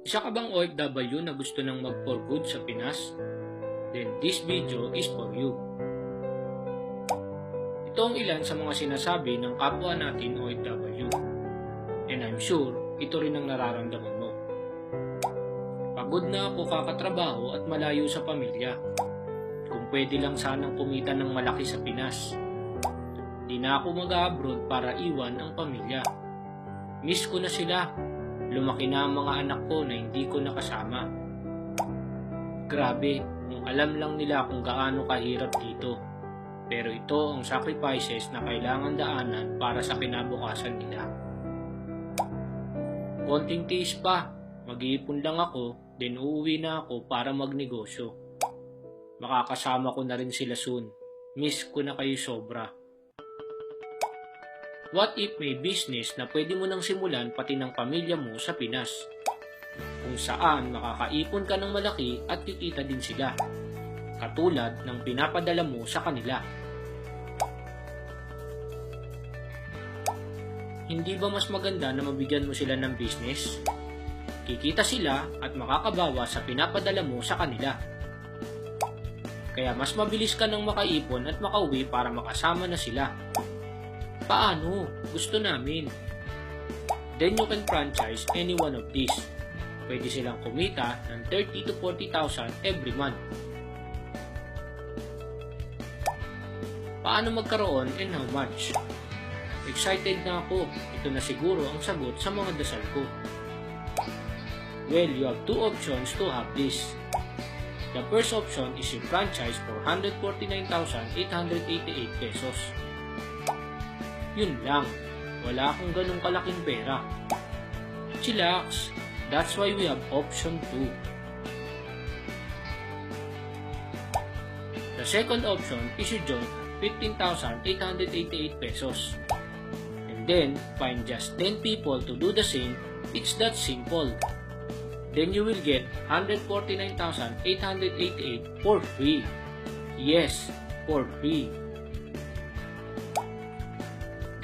Isa ka bang OFW na gusto nang mag-for good sa Pinas? Then this video is for you. Ito ang ilan sa mga sinasabi ng kapwa natin OFW. And I'm sure, ito rin ang nararamdaman mo. Pagod na ako kakatrabaho at malayo sa pamilya. Kung pwede lang sanang kumita ng malaki sa Pinas. Di na ako mag-abroad para iwan ang pamilya. Miss ko na sila. Lumaki na ang mga anak ko na hindi ko nakasama. Grabe, kung alam lang nila kung gaano kahirap dito. Pero ito ang sacrifices na kailangan daanan para sa kinabukasan nila. Konting tiis pa, mag-iipon lang ako, then uuwi na ako para magnegosyo. Makakasama ko na rin sila soon. Miss ko na kayo sobra. What if may business na pwede mo nang simulan pati ng pamilya mo sa Pinas? Kung saan makakaipon ka ng malaki at kikita din sila. Katulad ng pinapadala mo sa kanila. Hindi ba mas maganda na mabigyan mo sila ng business? Kikita sila at makakabawa sa pinapadala mo sa kanila. Kaya mas mabilis ka nang makaipon at makauwi para makasama na sila. Paano? Gusto namin. Then you can franchise any one of these. Pwede silang kumita ng 30 to 40,000 every month. Paano magkaroon and how much? Excited na ako. Ito na siguro ang sagot sa mga dasal ko. Well, you have two options to have this. The first option is yung franchise for 149,888 pesos. Yun lang, wala akong ganong kalaking pera. Chillax, that's why we have option 2. The second option is you join at 15,888 pesos. And then, find just 10 people to do the same. It's that simple. Then you will get 149,888 for free. Yes, for free.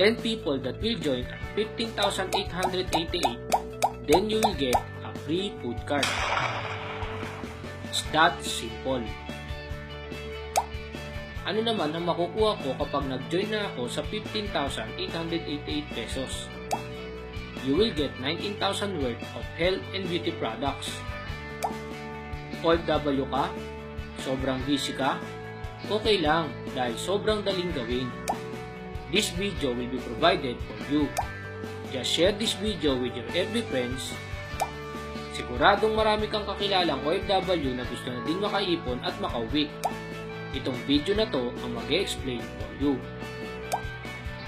10 people that will join at 15,888, then you will get a free food card. It's that simple. Ano naman ang makukuha ko kapag nag-join na ako sa 15,888 pesos? You will get 19,000 worth of health and beauty products. OFW ka? Sobrang busy ka? Okay lang dahil sobrang daling gawin. This video will be provided for you. Just share this video with your FB friends. Siguradong marami kang kakilalang OFW na gusto na din makaipon at makauwi. Itong video na to ang mag-e-explain for you.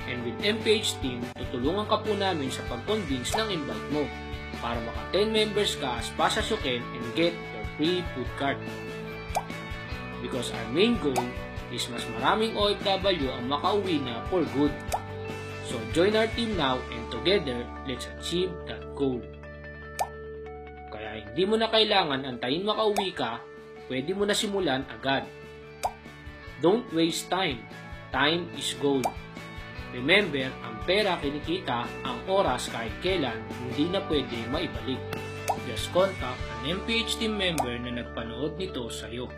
And with MPH team, tutulungan ka po namin sa pag-convince ng invite mo para maka 10 members ka as fast as you can and get your free food card. Because our main goal is mas maraming OFW ang makauwi na for good. So join our team now and together, let's achieve that goal. Kaya hindi mo na kailangan antayin makauwi ka, pwede mo na simulan agad. Don't waste time. Time is gold. Remember, ang pera kinikita, ang oras kahit kailan, hindi na pwede maibalik. Just contact an MPH team member na nagpanood nito sa'yo.